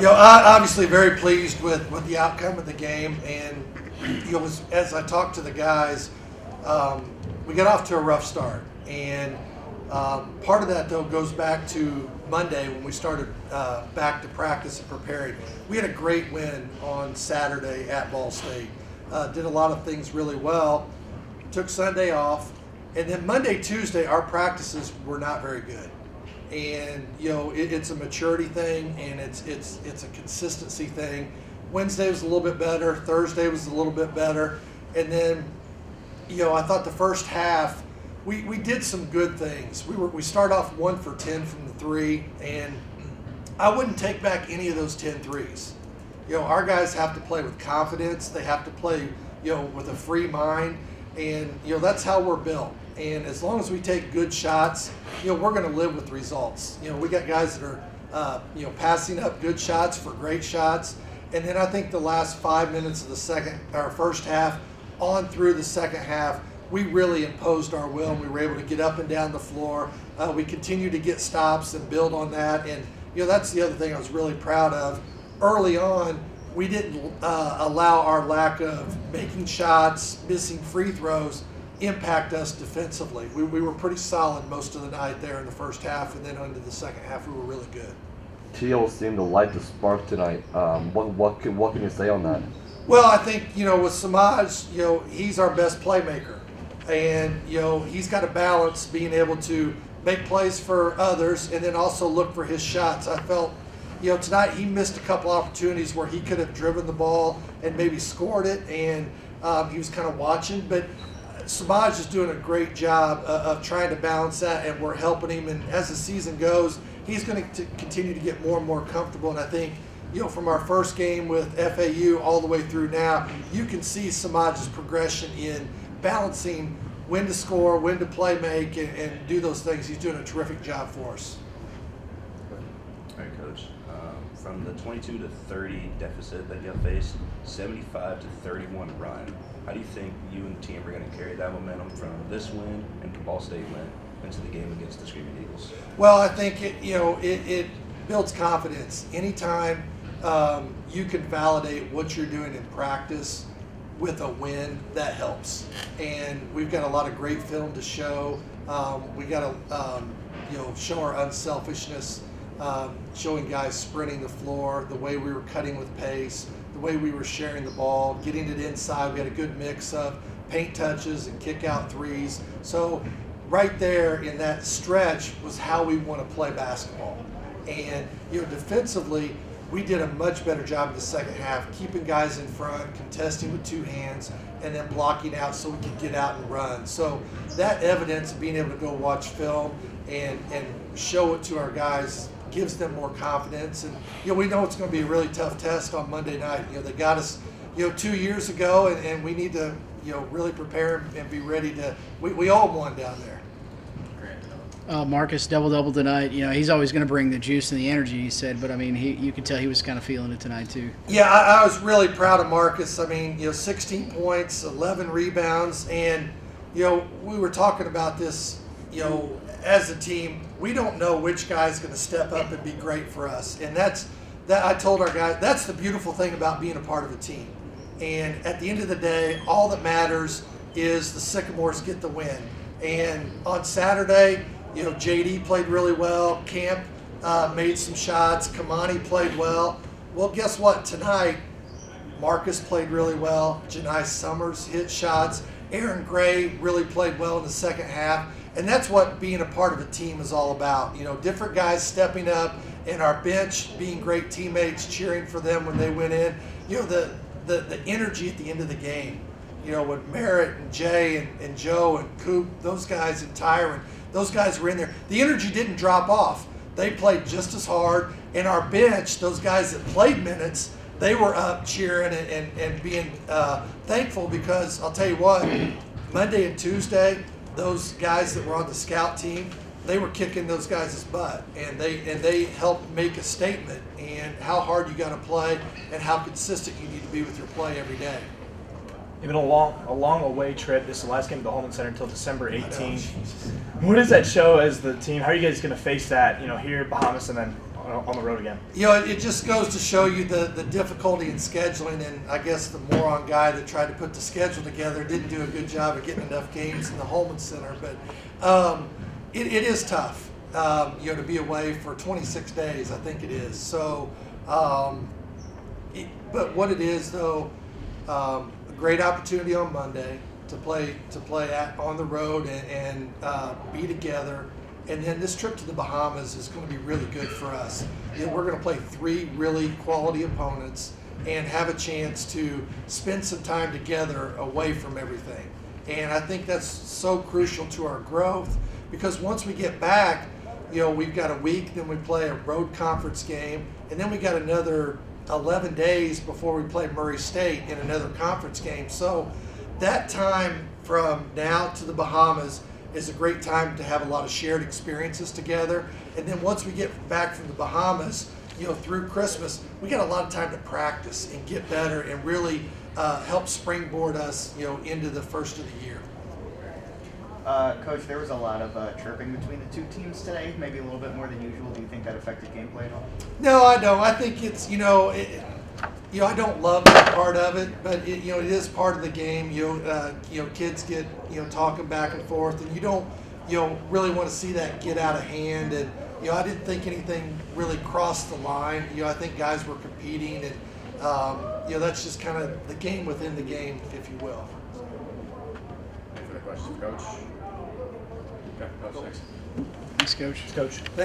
Obviously very pleased with the outcome of the game, and as I talked to the guys, we got off to a rough start, and part of that though goes back to Monday when we started back to practice and preparing. We had a great win on Saturday at Ball State. Did a lot of things really well. Took Sunday off, and then Monday, Tuesday, our practices were not very good. And it's a maturity thing, and it's a consistency thing. Wednesday was a little bit better. Thursday was a little bit better, and then I thought the first half we did some good things. We start off 1 for 10 from the three, and I wouldn't take back any of those 10 threes. Our guys have to play with confidence. They have to play with a free mind, and that's how we're built. And as long as we take good shots, we're going to live with results. We got guys that are, passing up good shots for great shots. And then I think the last 5 minutes of the first half, on through the second half, we really imposed our will, and we were able to get up and down the floor. We continued to get stops and build on that. And that's the other thing I was really proud of. Early on, we didn't allow our lack of making shots, missing free throws, impact us defensively. We were pretty solid most of the night there in the first half, and then into the second half we were really good. Teal seemed to light the spark tonight. What can you say on that? Well, I think with Samaj, he's our best playmaker, and he's got to balance being able to make plays for others and then also look for his shots. I felt tonight he missed a couple opportunities where he could have driven the ball and maybe scored it, and he was kind of watching, but Samaj is doing a great job of trying to balance that, and we're helping him. And as the season goes, he's going to continue to get more and more comfortable. And I think, from our first game with FAU all the way through now, you can see Samaj's progression in balancing when to score, when to play make, and do those things. He's doing a terrific job for us. All right, Coach. From the 22 to 30 deficit that you have faced, 75 to 31 run. How do you think you and the team are going to carry that momentum from this win and the Ball State win into the game against the Screaming Eagles? Well, I think it builds confidence. Anytime you can validate what you're doing in practice with a win, that helps. And we've got a lot of great film to show. We got to show our unselfishness. Showing guys sprinting the floor, the way we were cutting with pace, the way we were sharing the ball, getting it inside. We had a good mix of paint touches and kick out threes. So right there in that stretch was how we want to play basketball. And defensively, we did a much better job in the second half, keeping guys in front, contesting with two hands, and then blocking out so we could get out and run. So that evidence of being able to go watch film and show it to our guys gives them more confidence. And we know it's going to be a really tough test on Monday night. They got us 2 years ago, and we need to really prepare and be ready to we owe them one down there. Marcus double tonight. He's always going to bring the juice and the energy, he said, but I mean you could tell he was kind of feeling it tonight too. Yeah, I was really proud of Marcus. I mean 16 points, 11 rebounds, and we were talking about this as a team. We don't know which guy's going to step up and be great for us. And that I told our guys, that's the beautiful thing about being a part of a team. And at the end of the day, all that matters is the Sycamores get the win. And on Saturday, JD played really well. Camp made some shots. Kamani played well. Well, guess what? Tonight, Marcus played really well. Janai Summers hit shots. Aaron Gray really played well in the second half. And that's what being a part of a team is all about. Different guys stepping up, and our bench being great teammates, cheering for them when they went in. The energy at the end of the game. When Merritt and Jay and Joe and Coop, those guys, and Tyron, those guys were in there. The energy didn't drop off. They played just as hard. And our bench, those guys that played minutes, they were up cheering and being thankful, because I'll tell you what, Monday and Tuesday, those guys that were on the scout team, they were kicking those guys' butt, and they helped make a statement and how hard you got to play and how consistent you need to be with your play every day. Even a long away trip. This is the last game of the Holman Center until December 18th. What does that show as the team? How are you guys going to face that? Here at Bahamas and then on the road again. You know, it just goes to show you the difficulty in scheduling, and I guess the moron guy that tried to put the schedule together didn't do a good job of getting enough games in the Holman Center. But it is tough, you know, to be away for 26 days. I think it is. So, but what it is though, a great opportunity on Monday to play on the road and be together. And then this trip to the Bahamas is going to be really good for us. You know, we're going to play 3 really quality opponents and have a chance to spend some time together away from everything. And I think that's so crucial to our growth, because once we get back, you know, we've got a week, then we play a road conference game, and then we got another 11 days before we play Murray State in another conference game. So that time from now to the Bahamas is a great time to have a lot of shared experiences together. And then once we get back from the Bahamas, you know, through Christmas, we got a lot of time to practice and get better and really help springboard us, you know, into the first of the year. Coach, there was a lot of chirping between the 2 teams today, maybe a little bit more than usual. Do you think that affected gameplay at all? No, I don't. I think it's, you know, I don't love that part of it, but you know, it is part of the game. You know, kids get, you know, talking back and forth, and you don't, you know, really want to see that get out of hand. And you know, I didn't think anything really crossed the line. You know, I think guys were competing, and you know, that's just kind of the game within the game, if you will. Any further questions, Coach? Okay, Coach, thanks. Thanks, Coach. Coach.